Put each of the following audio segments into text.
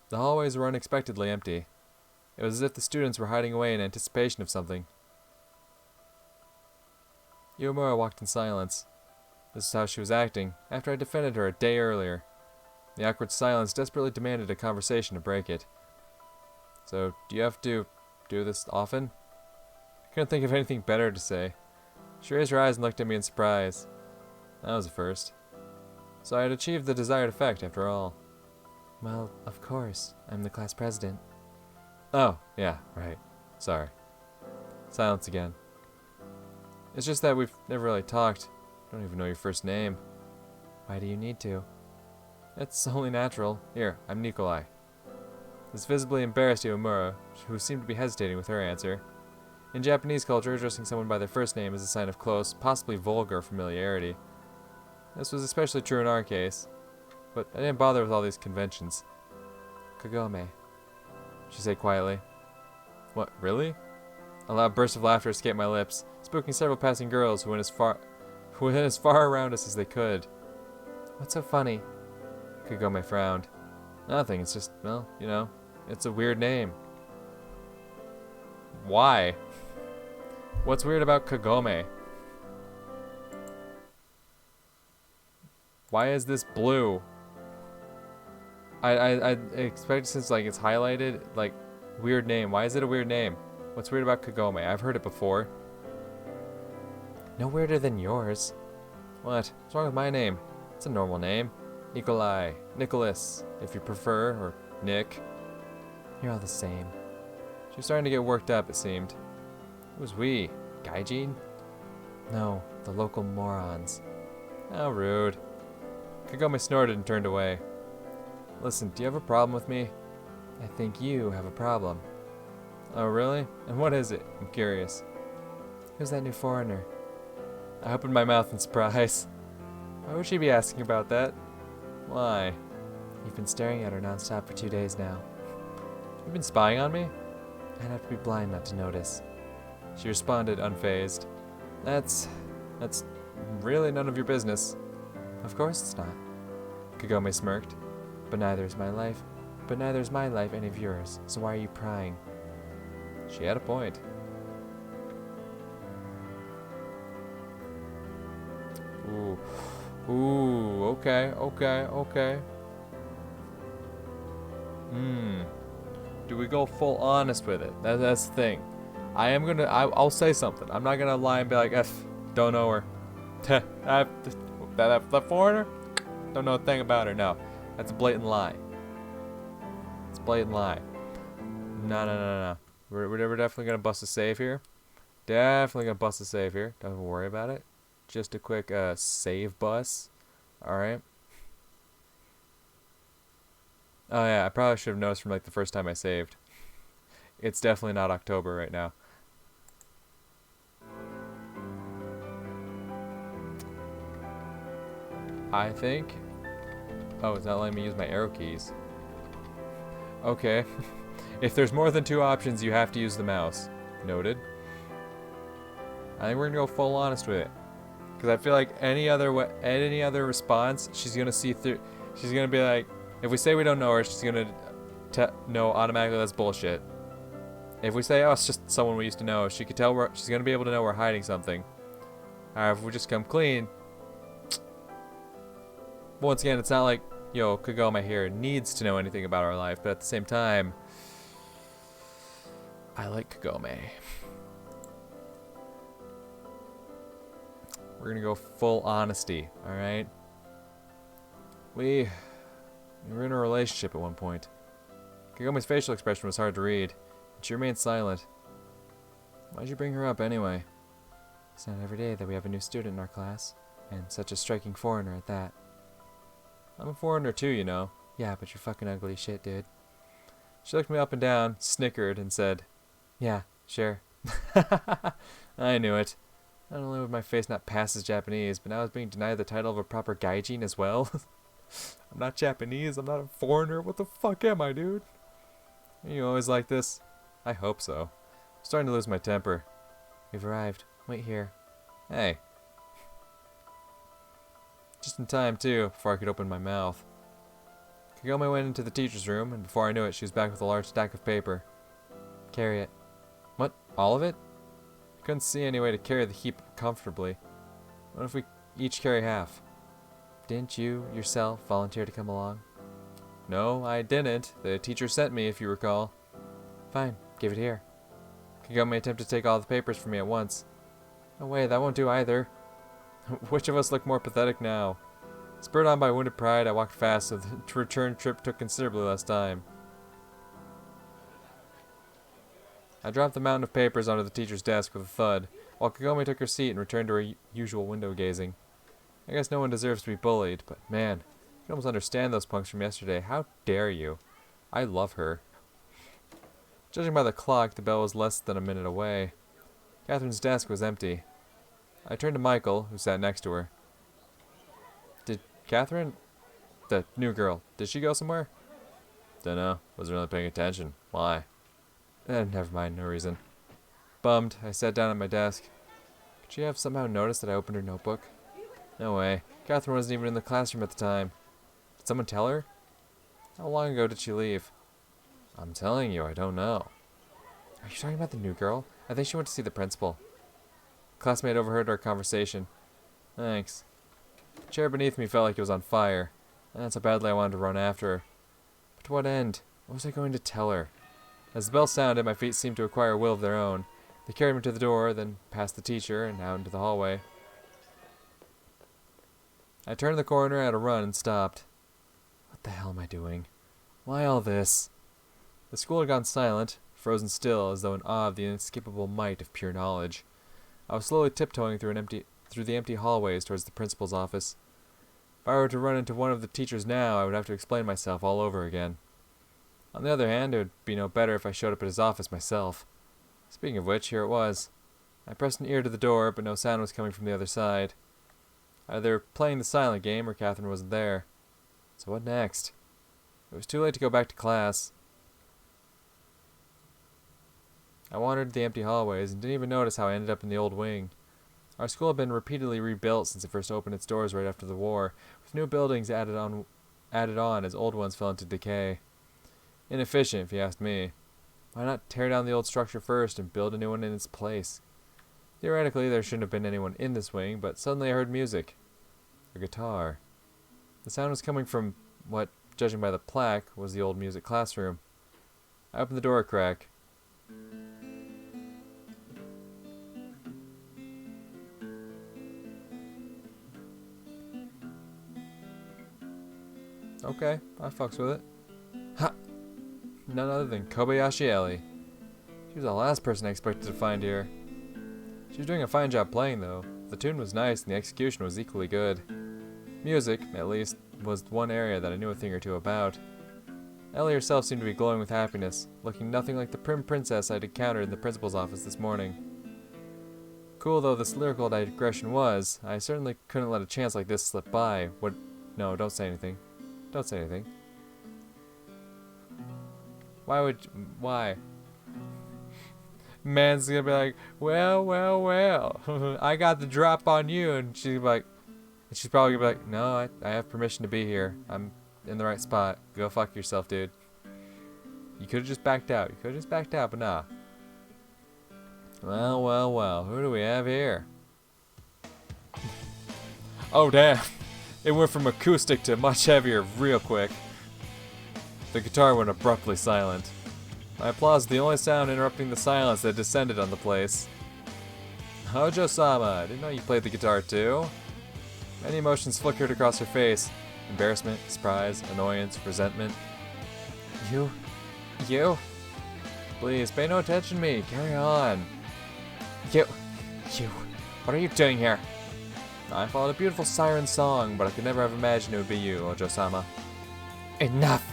The hallways were unexpectedly empty. It was as if the students were hiding away in anticipation of something. Yomura walked in silence. This is how she was acting after I defended her a day earlier. The awkward silence desperately demanded a conversation to break it. So, do you have to do this often? I couldn't think of anything better to say. She raised her eyes and looked at me in surprise. That was a first. So I had achieved the desired effect after all. Well, of course. I'm the class president. Oh, yeah, right. Sorry. Silence again. It's just that we've never really talked. I don't even know your first name. Why do you need to? It's only natural. Here, I'm Nikolai. This visibly embarrassed Yomura, who seemed to be hesitating with her answer. In Japanese culture, addressing someone by their first name is a sign of close, possibly vulgar familiarity. This was especially true in our case, but I didn't bother with all these conventions. Kagome, she said quietly. What, really? A loud burst of laughter escaped my lips, spooking several passing girls who went as far around us as they could. What's so funny? Kagome frowned. Nothing, it's just, well, you know, it's a weird name. Why? What's weird about Kagome? Why is this blue? I expect since like it's highlighted, like, weird name. Why is it a weird name? What's weird about Kagome? I've heard it before. No weirder than yours. What? What's wrong with my name? It's a normal name. Nikolai, Nicholas, if you prefer, or Nick. You're all the same. She was starting to get worked up, it seemed. Who's we? Gaijin? No, the local morons. How rude. Kagome snorted and turned away. Listen, do you have a problem with me? I think you have a problem. Oh, really? And what is it? I'm curious. Who's that new foreigner? I opened my mouth in surprise. Why would she be asking about that? Why? You've been staring at her nonstop for 2 days now. You've been spying on me? I'd have to be blind not to notice. She responded, unfazed. That's really none of your business. Of course it's not. Kagome smirked. But neither is my life any of yours, so why are you prying? She had a point. Ooh, okay. Do we go full honest with it? That's the thing. I'll say something. I'm not gonna lie and be like, don't know her. that foreigner? Don't know a thing about her, no. That's a blatant lie. It's a blatant lie. No. We're definitely gonna bust a save here. Definitely gonna bust a save here. Don't worry about it. Just a quick save bus. Alright. Oh yeah, I probably should have noticed from like the first time I saved. It's definitely not October right now. I think... Oh, it's not letting me use my arrow keys. Okay. If there's more than 2 options, you have to use the mouse. Noted. I think we're gonna go full honest with it. Because I feel like any other response, she's gonna see through. She's gonna be like, if we say we don't know her, she's gonna know automatically that's bullshit. If we say, oh, it's just someone we used to know, she could tell she's gonna be able to know we're hiding something. Alright, if we just come clean. Once again, it's not like, yo, Kagome here needs to know anything about our life, but at the same time, I like Kagome. We're gonna go full honesty, alright? We were in a relationship at one point. Kagome's facial expression was hard to read, and she remained silent. Why'd you bring her up anyway? It's not every day that we have a new student in our class, and such a striking foreigner at that. I'm a foreigner too, you know. Yeah, but you're fucking ugly shit, dude. She looked me up and down, snickered, and said, yeah, sure. I knew it. Not only would my face not pass as Japanese, but now I was being denied the title of a proper gaijin as well. I'm not Japanese, I'm not a foreigner. What the fuck am I, dude? Are you always like this? I hope so. I'm starting to lose my temper. We've arrived. Wait here. Hey. Just in time, too, before I could open my mouth. Kagome went into the teacher's room, and before I knew it, she was back with a large stack of paper. Carry it. What? All of it? I couldn't see any way to carry the heap comfortably. What if we each carry half? Didn't you, yourself, volunteer to come along? No, I didn't. The teacher sent me, if you recall. Fine, give it here. Kagome attempted to take all the papers from me at once. No way, that won't do either. Which of us look more pathetic now? Spurred on by wounded pride, I walked fast, so the return trip took considerably less time. I dropped the mountain of papers onto the teacher's desk with a thud, while Kagome took her seat and returned to her usual window gazing. I guess no one deserves to be bullied, but man, I can almost understand those punks from yesterday. How dare you? I love her. Judging by the clock, the bell was less than a minute away. Catherine's desk was empty. I turned to Michael, who sat next to her. Did Catherine, the new girl, did she go somewhere? Dunno. Wasn't really paying attention. Why? Never mind. No reason. Bummed, I sat down at my desk. Could she have somehow noticed that I opened her notebook? No way. Catherine wasn't even in the classroom at the time. Did someone tell her? How long ago did she leave? I'm telling you, I don't know. Are you talking about the new girl? I think she went to see the principal. A classmate overheard our conversation. Thanks. The chair beneath me felt like it was on fire. That's how badly I wanted to run after her. But to what end? What was I going to tell her? As the bell sounded, my feet seemed to acquire a will of their own. They carried me to the door, then past the teacher, and out into the hallway. I turned the corner at a run and stopped. What the hell am I doing? Why all this? The school had gone silent, frozen still, as though in awe of the inescapable might of pure knowledge. I was slowly tiptoeing through the empty hallways towards the principal's office. If I were to run into one of the teachers now, I would have to explain myself all over again. On the other hand, it would be no better if I showed up at his office myself. Speaking of which, here it was. I pressed an ear to the door, but no sound was coming from the other side. Either playing the silent game, or Catherine wasn't there. So what next? It was too late to go back to class. I wandered the empty hallways, and didn't even notice how I ended up in the old wing. Our school had been repeatedly rebuilt since it first opened its doors right after the war, with new buildings added on as old ones fell into decay. Inefficient, if you asked me. Why not tear down the old structure first and build a new one in its place? Theoretically, there shouldn't have been anyone in this wing, but suddenly I heard music. A guitar. The sound was coming from what, judging by the plaque, was the old music classroom. I opened the door a crack. Okay, I fucks with it. Ha! None other than Kobayashi Ellie. She was the last person I expected to find here. She was doing a fine job playing, though. The tune was nice and the execution was equally good. Music, at least, was one area that I knew a thing or two about. Ellie herself seemed to be glowing with happiness, looking nothing like the prim princess I'd encountered in the principal's office this morning. Cool though this lyrical digression was, I certainly couldn't let a chance like this slip by. No, don't say anything. Don't say anything. Why? Man's gonna be like, well, I got the drop on you, and she's probably gonna be like, no, I have permission to be here. I'm in the right spot. Go fuck yourself, dude. You could've just backed out. But nah. Well, who do we have here? Oh, damn. It went from acoustic to much heavier real quick. The guitar went abruptly silent. My applause was the only sound interrupting the silence that descended on the place. Hojo-sama, I didn't know you played the guitar too. Many emotions flickered across her face. Embarrassment, surprise, annoyance, resentment. You? Please, pay no attention to me. Carry on. You. What are you doing here? I followed a beautiful siren song, but I could never have imagined it would be you, Ojo-sama. Enough!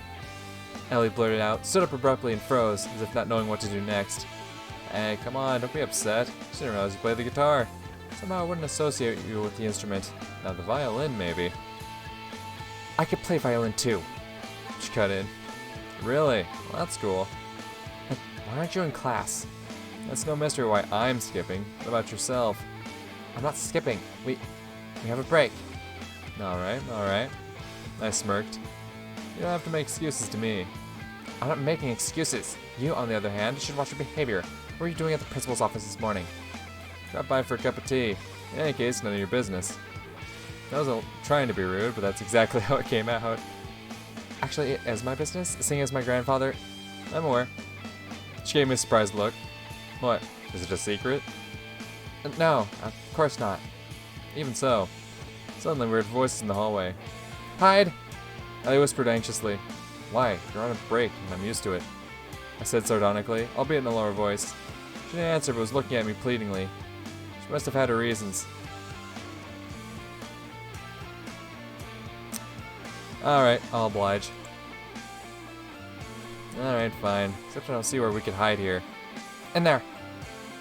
Ellie blurted out, stood up abruptly and froze, as if not knowing what to do next. Hey, come on, don't be upset. She didn't realize you played the guitar. Somehow I wouldn't associate you with the instrument. Now the violin, maybe. I could play violin too. She cut in. Really? Well, that's cool. Why aren't you in class? That's no mystery why I'm skipping. What about yourself? I'm not skipping. We have a break. Alright. I smirked. You don't have to make excuses to me. I'm not making excuses. You, on the other hand, should watch your behavior. What were you doing at the principal's office this morning? Dropped by for a cup of tea. In any case, none of your business. I wasn't trying to be rude, but that's exactly how it came out. Actually, it is my business, seeing as my grandfather... I'm aware. She gave me a surprised look. What? Is it a secret? No, of course not. Even so. Suddenly we heard voices in the hallway. Hide! Ellie whispered anxiously. Why? You're on a break, and I'm used to it. I said sardonically, albeit in a lower voice. She didn't answer, but was looking at me pleadingly. She must have had her reasons. Alright, I'll oblige. Alright, fine. Except I don't see where we could hide here. In there!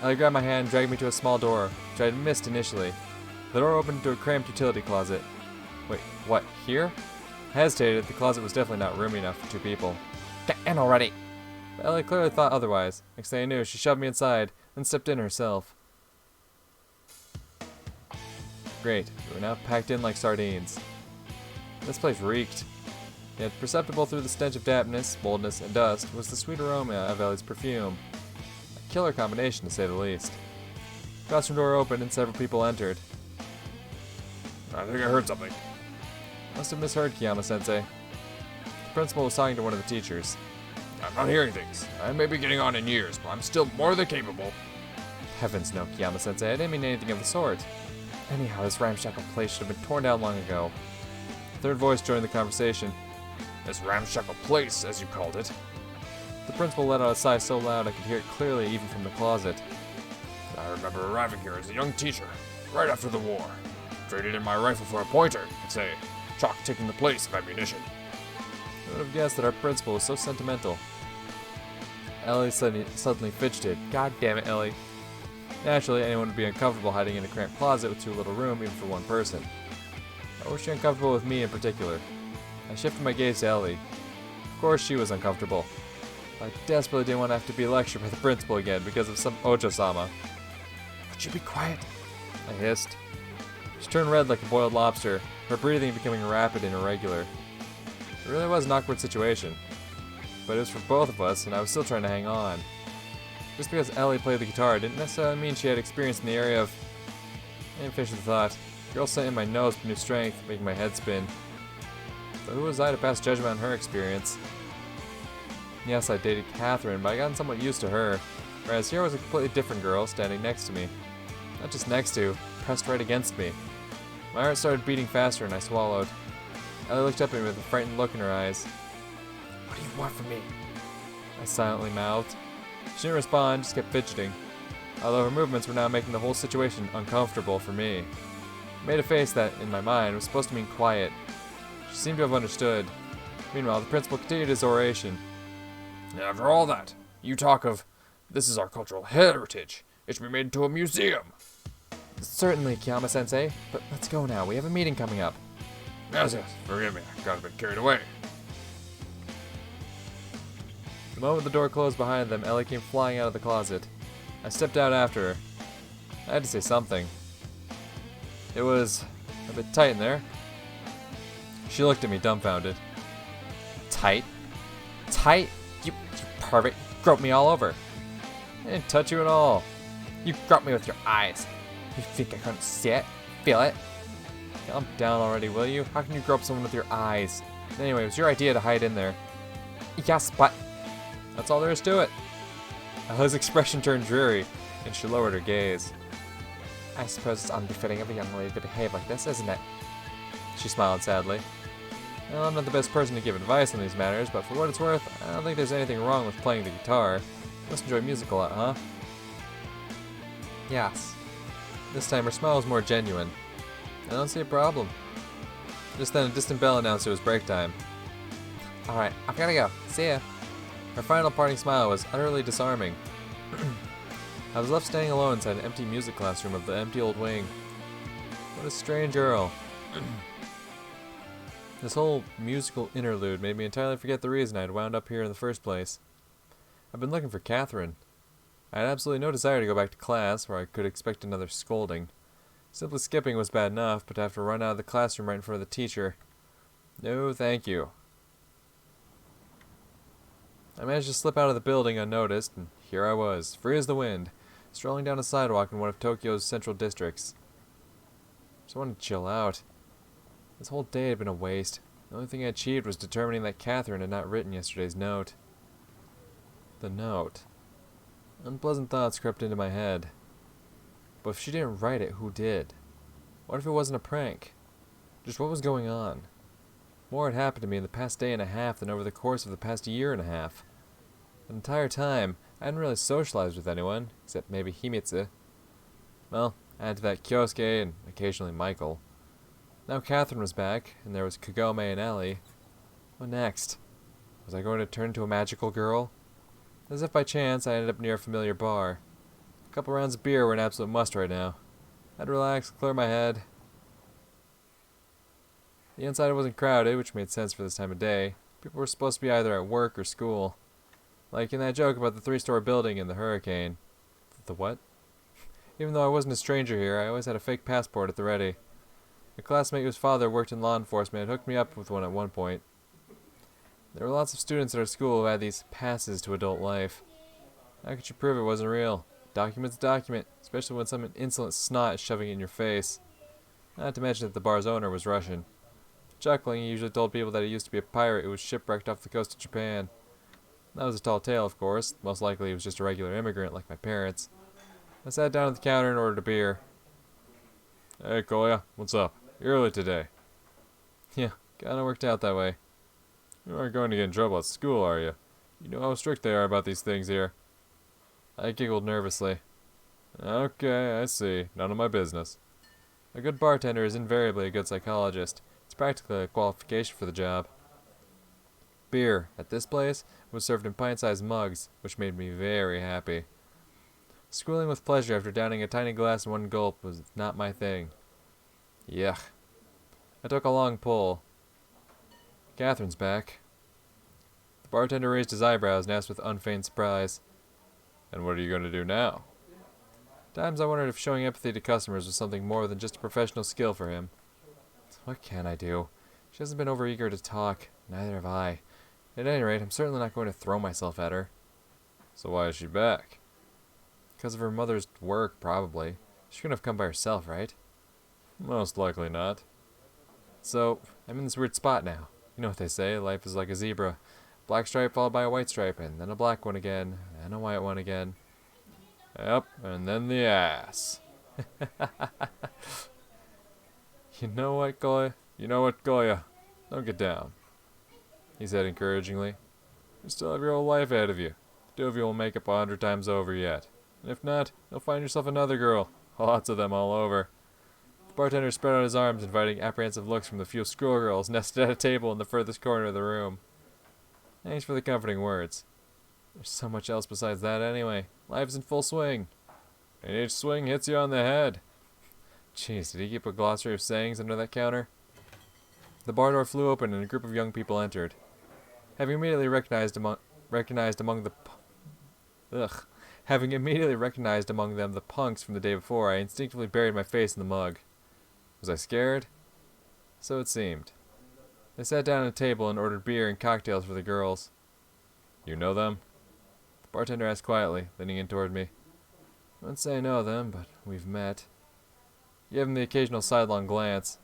Ellie grabbed my hand and dragged me to a small door, which I had missed initially. The door opened to a cramped utility closet. Wait, what, here? I hesitated. The closet was definitely not roomy enough for two people. Get in already! But Ellie clearly thought otherwise. Next thing I knew, she shoved me inside, then stepped in herself. Great, we were now packed in like sardines. This place reeked. Yet perceptible through the stench of dampness, moldness, and dust was the sweet aroma of Ellie's perfume. A killer combination, to say the least. The classroom door opened and several people entered. I think I heard something. Must have misheard Kiyama-sensei. The principal was talking to one of the teachers. I'm not hearing things. I may be getting on in years, but I'm still more than capable. Heavens no, Kiyama-sensei. I didn't mean anything of the sort. Anyhow, this ramshackle place should have been torn down long ago. The third voice joined the conversation. This ramshackle place, as you called it. The principal let out a sigh so loud I could hear it clearly even from the closet. I remember arriving here as a young teacher, right after the war. Traded in my rifle for a pointer, you could say. Chalk taking the place of ammunition. I would have guessed that our principal was so sentimental. Ellie suddenly fidgeted. God damn it, Ellie. Naturally, anyone would be uncomfortable hiding in a cramped closet with too little room, even for one person. Or was she uncomfortable with me in particular? I shifted my gaze to Ellie. Of course she was uncomfortable. I desperately didn't want to have to be lectured by the principal again because of some Ojo-sama. Could you be quiet? I hissed. She turned red like a boiled lobster, her breathing becoming rapid and irregular. It really was an awkward situation. But it was for both of us, and I was still trying to hang on. Just because Ellie played the guitar didn't necessarily mean she had experience in the area of... I didn't finish the thought. The girl sent in my nose with new strength, making my head spin. But who was I to pass judgment on her experience? Yes, I dated Catherine, but I gotten somewhat used to her. Whereas here was a completely different girl standing next to me. Not just next to, pressed right against me. My heart started beating faster and I swallowed. Ellie looked up at me with a frightened look in her eyes. What do you want from me? I silently mouthed. She didn't respond, just kept fidgeting. Although her movements were now making the whole situation uncomfortable for me. I made a face that, in my mind, was supposed to mean quiet. She seemed to have understood. Meanwhile, the principal continued his oration. After all that, you talk of, this is our cultural heritage. It should be made into a museum. Certainly, Kiyama-sensei, but let's go now. We have a meeting coming up. Yes, forgive me. I got a bit carried away. The moment the door closed behind them, Ellie came flying out of the closet. I stepped out after her. I had to say something. It was a bit tight in there. She looked at me, dumbfounded. Tight? Tight? You pervert. You groped me all over. I didn't touch you at all. You groped me with your eyes. You think I couldn't see it? Feel it? Calm down already, will you? How can you grope someone with your eyes? Anyway, it was your idea to hide in there. Yes, but... That's all there is to it. Ella's expression turned dreary, and she lowered her gaze. I suppose it's unbefitting of a young lady to behave like this, isn't it? She smiled sadly. Well, I'm not the best person to give advice on these matters, but for what it's worth, I don't think there's anything wrong with playing the guitar. You must enjoy music a lot, huh? Yes. This time her smile was more genuine. I don't see a problem. Just then a distant bell announced it was break time. Alright, I've gotta go. See ya. Her final parting smile was utterly disarming. I was left standing alone inside an empty music classroom of the empty old wing. What a strange girl. This whole musical interlude made me entirely forget the reason I had wound up here in the first place. I've been looking for Catherine. I had absolutely no desire to go back to class, where I could expect another scolding. Simply skipping was bad enough, but to have to run out of the classroom right in front of the teacher. No, thank you. I managed to slip out of the building unnoticed, and here I was, free as the wind, strolling down a sidewalk in one of Tokyo's central districts. I just wanted to chill out. This whole day had been a waste. The only thing I achieved was determining that Catherine had not written yesterday's note. The note. Unpleasant thoughts crept into my head. But if she didn't write it, who did? What if it wasn't a prank? Just what was going on? More had happened to me in the past day and a half than over the course of the past year and a half. The entire time, I hadn't really socialized with anyone, except maybe Himitsu. Well, add to that Kyosuke and occasionally Michael. Now Catherine was back, and there was Kagome and Ellie. What next? Was I going to turn into a magical girl? As if by chance, I ended up near a familiar bar. A couple rounds of beer were an absolute must right now. I'd relax, clear my head. The inside wasn't crowded, which made sense for this time of day. People were supposed to be either at work or school. Like in that joke about the 3-story building and the hurricane. The what? Even though I wasn't a stranger here, I always had a fake passport at the ready. A classmate whose father worked in law enforcement had hooked me up with one at one point. There were lots of students at our school who had these passes to adult life. How could you prove it wasn't real? Document's a document, especially when some insolent snot is shoving it in your face. Not to mention that the bar's owner was Russian. Chuckling, he usually told people that he used to be a pirate who was shipwrecked off the coast of Japan. That was a tall tale, of course. Most likely he was just a regular immigrant like my parents. I sat down at the counter and ordered a beer. Hey, Koya, what's up? You're early today. Yeah, kinda worked out that way. You aren't going to get in trouble at school, are you? You know how strict they are about these things here. I giggled nervously. Okay, I see. None of my business. A good bartender is invariably a good psychologist. It's practically a qualification for the job. Beer, at this place, was served in pint-sized mugs, which made me very happy. Squealing with pleasure after downing a tiny glass in one gulp was not my thing. Yuck. I took a long pull. Catherine's back. The bartender raised his eyebrows and asked with unfeigned surprise, "And what are you going to do now?" Times I wondered if showing empathy to customers was something more than just a professional skill for him. What can I do? She hasn't been overeager to talk. Neither have I. At any rate, I'm certainly not going to throw myself at her. So why is she back? Because of her mother's work, probably. She couldn't have come by herself, right? Most likely not. So, I'm in this weird spot now. You know what they say, life is like a zebra. Black stripe followed by a white stripe, and then a black one again, and a white one again. Yep, and then the ass. You know what, Goya? Don't get down. He said encouragingly. You still have your whole life ahead of you. 2 of you will make up 100 times over yet. And if not, you'll find yourself another girl. Lots of them all over. The bartender spread out his arms, inviting apprehensive looks from the few schoolgirls nested at a table in the furthest corner of the room. Thanks for the comforting words. There's so much else besides that anyway. Life's in full swing. And each swing hits you on the head. Jeez, did he keep a glossary of sayings under that counter? The bar door flew open and a group of young people entered. Having immediately recognized among them the punks from the day before, I instinctively buried my face in the mug. Was I scared? So it seemed. They sat down at a table and ordered beer and cocktails for the girls. You know them? The bartender asked quietly, leaning in toward me. I wouldn't say I know them, but we've met. He gave him the occasional sidelong glance.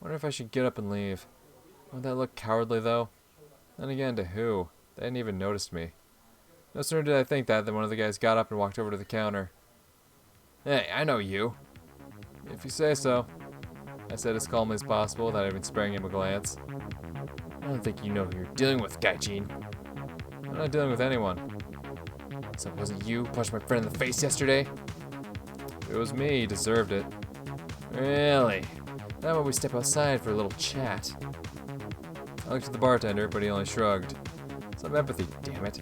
Wonder if I should get up and leave. Would that look cowardly, though? Then again, to who? They hadn't even noticed me. No sooner did I think that than one of the guys got up and walked over to the counter. Hey, I know you. If you say so, I said as calmly as possible without even sparing him a glance. I don't think you know who you're dealing with, Gaijin. I'm not dealing with anyone. So it wasn't you who punched my friend in the face yesterday? It was me, he deserved it. Really? How about we step outside for a little chat? I looked at the bartender, but he only shrugged. Some empathy, damn it.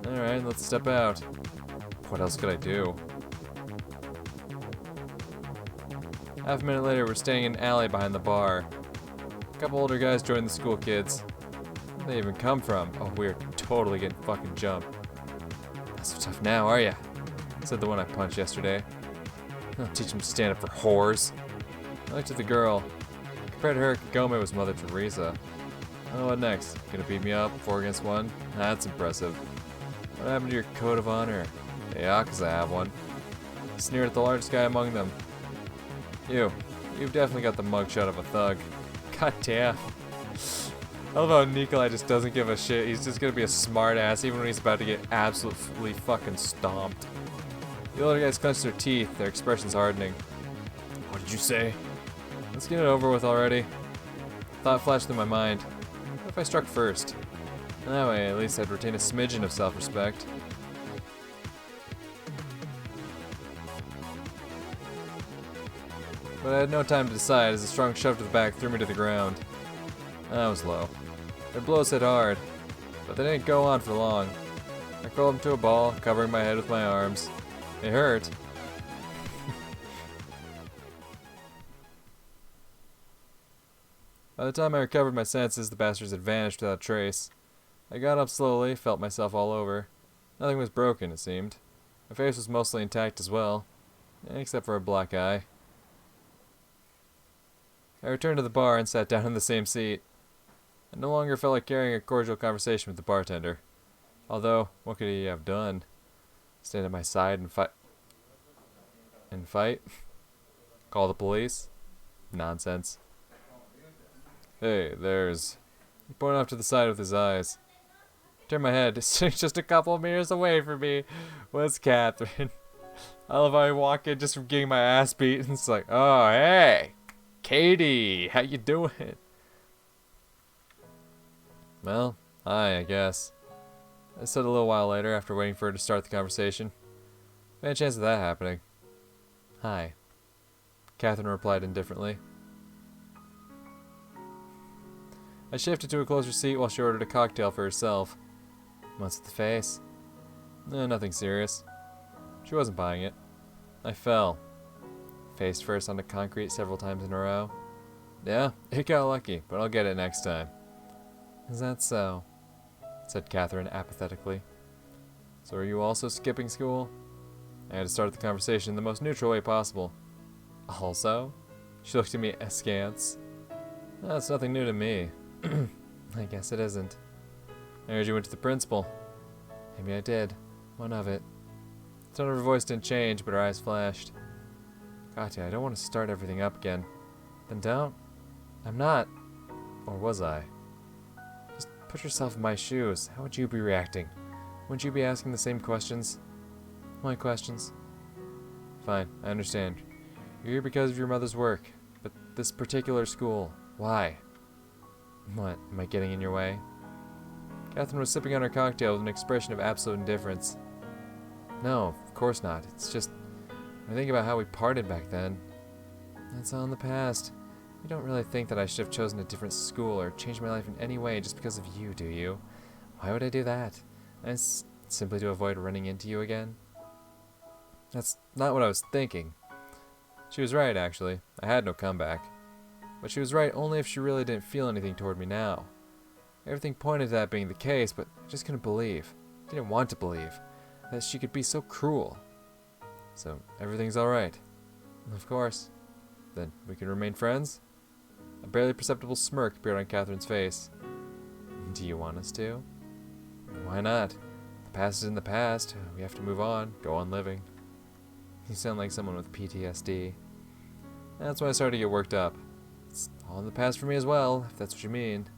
Alright, let's step out. What else could I do? Half a minute later, we're staying in an alley behind the bar. A couple older guys joined the school kids. Where'd they even come from? Oh, we're totally getting fucking jumped. Not so tough now, are ya? Said the one I punched yesterday. I'll teach him to stand up for whores. I looked at the girl. Compared to her, Kagome was Mother Teresa. Oh, what next? Gonna beat me up, 4 against 1? That's impressive. What happened to your code of honor? Yeah, 'cause I have one. Sneered at the largest guy among them. You've definitely got the mugshot of a thug. God damn. I love how Nikolai just doesn't give a shit. He's just gonna be a smart ass even when he's about to get absolutely fucking stomped. The older guys clench their teeth, their expressions hardening. What did you say? Let's get it over with already. Thought flashed through my mind. What if I struck first? That way, at least I'd retain a smidgen of self-respect. But I had no time to decide as a strong shove to the back threw me to the ground. That was low. Their blows hit hard, but they didn't go on for long. I crawled into a ball, covering my head with my arms. It hurt. By the time I recovered my senses, the bastards had vanished without trace. I got up slowly, felt myself all over. Nothing was broken, it seemed. My face was mostly intact as well, except for a black eye. I returned to the bar and sat down in the same seat. I no longer felt like carrying a cordial conversation with the bartender. Although, what could he have done? Stand at my side and fight? Call the police? Nonsense. Hey, there's... He pointed off to the side with his eyes. I turned my head. Just a couple of meters away from me was Catherine. I love how I walk in just from getting my ass beat, and it's like, oh, hey! Katie, how you doing? Well, hi, I guess. I said a little while later after waiting for her to start the conversation. Any chance of that happening? Hi. Catherine replied indifferently. I shifted to a closer seat while she ordered a cocktail for herself. What's with the face? Nothing serious. She wasn't buying it. I fell. Face first onto concrete several times in a row. Yeah, it got lucky, but I'll get it next time. Is that so? Said Catherine apathetically. So are you also skipping school? I had to start the conversation in the most neutral way possible. Also? She looked at me askance. That's nothing new to me. I guess it isn't. I heard you went to the principal. Maybe I did. What of it? The tone of her voice didn't change, but her eyes flashed. Katya, I don't want to start everything up again. Then don't. I'm not. Or was I? Just put yourself in my shoes. How would you be reacting? Wouldn't you be asking the same questions? My questions? Fine, I understand. You're here because of your mother's work. But this particular school, why? What, am I getting in your way? Catherine was sipping on her cocktail with an expression of absolute indifference. No, of course not. It's just... I think about how we parted back then. That's all in the past. You don't really think that I should have chosen a different school or changed my life in any way just because of you, do you? Why would I do that? Simply to avoid running into you again? That's not what I was thinking. She was right, actually. I had no comeback. But she was right only if she really didn't feel anything toward me now. Everything pointed to that being the case, but I just couldn't believe. Didn't want to believe. That she could be so cruel. So, everything's alright. Of course. Then, we can remain friends? A barely perceptible smirk appeared on Catherine's face. Do you want us to? Why not? The past is in the past. We have to move on. Go on living. You sound like someone with PTSD. That's when I started to get worked up. It's all in the past for me as well, if that's what you mean.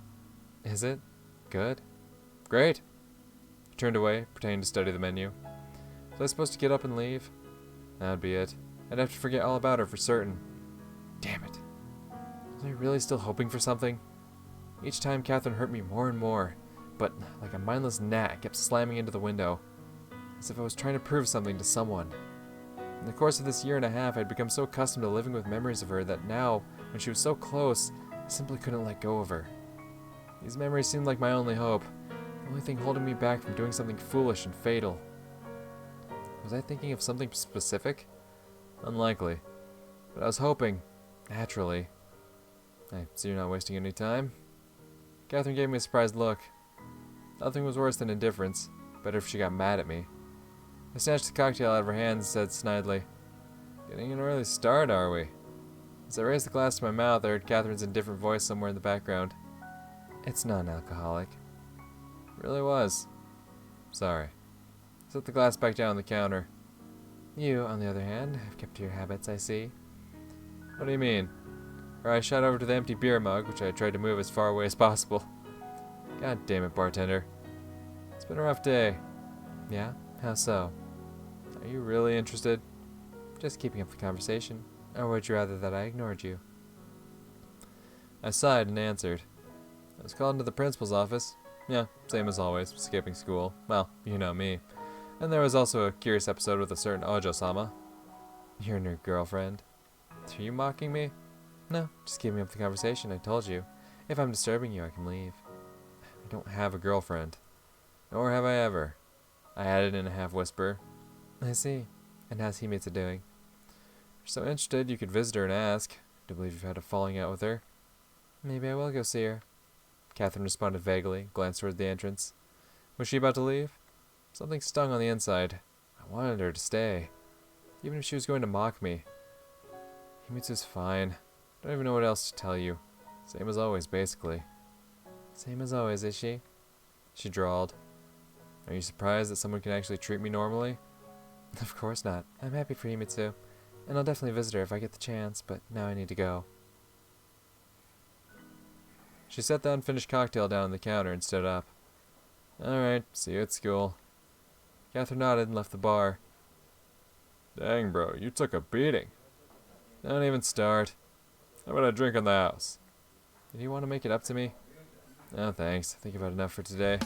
Is it? Good. Great. I turned away, pretending to study the menu. Was I supposed to get up and leave? That'd be it. I'd have to forget all about her for certain. Damn it. Was I really still hoping for something? Each time Catherine hurt me more and more, but like a mindless gnat, I kept slamming into the window, as if I was trying to prove something to someone. In the course of this year and a half, I'd become so accustomed to living with memories of her that now, when she was so close, I simply couldn't let go of her. These memories seemed like my only hope, the only thing holding me back from doing something foolish and fatal. Was I thinking of something specific? Unlikely. But I was hoping, naturally. I see you're not wasting any time. Catherine gave me a surprised look. Nothing was worse than indifference. Better if she got mad at me. I snatched the cocktail out of her hand and said snidely, Getting an early start, are we? As I raised the glass to my mouth, I heard Catherine's indifferent voice somewhere in the background. It's non-alcoholic. It really was. Sorry. Set the glass back down on the counter. You, on the other hand, have kept to your habits, I see. What do you mean? I shot over to the empty beer mug, which I tried to move as far away as possible. God damn it, bartender. It's been a rough day. Yeah? How so? Are you really interested? Just keeping up the conversation. Or would you rather that I ignored you? I sighed and answered. I was called into the principal's office. Yeah, same as always, skipping school. Well, you know me. And there was also a curious episode with a certain Ojo-sama. Your new girlfriend. Are you mocking me? No, just keeping up the conversation, I told you. If I'm disturbing you, I can leave. I don't have a girlfriend. Nor have I ever. I added in a half-whisper. I see. And how's Himitsu doing? If you're so interested, you could visit her and ask. Do you believe you've had a falling out with her? Maybe I will go see her. Catherine responded vaguely, glanced toward the entrance. Was she about to leave? Something stung on the inside. I wanted her to stay. Even if she was going to mock me. Himitsu's fine. Don't even know what else to tell you. Same as always, basically. Same as always, is she? She drawled. Are you surprised that someone can actually treat me normally? Of course not. I'm happy for Himitsu. And I'll definitely visit her if I get the chance, but now I need to go. She set the unfinished cocktail down on the counter and stood up. Alright, see you at school. Catherine nodded and left the bar. Dang, bro, you took a beating. Don't even start. How about a drink in the house? Did you want to make it up to me? No, thanks. I think I've had enough for today.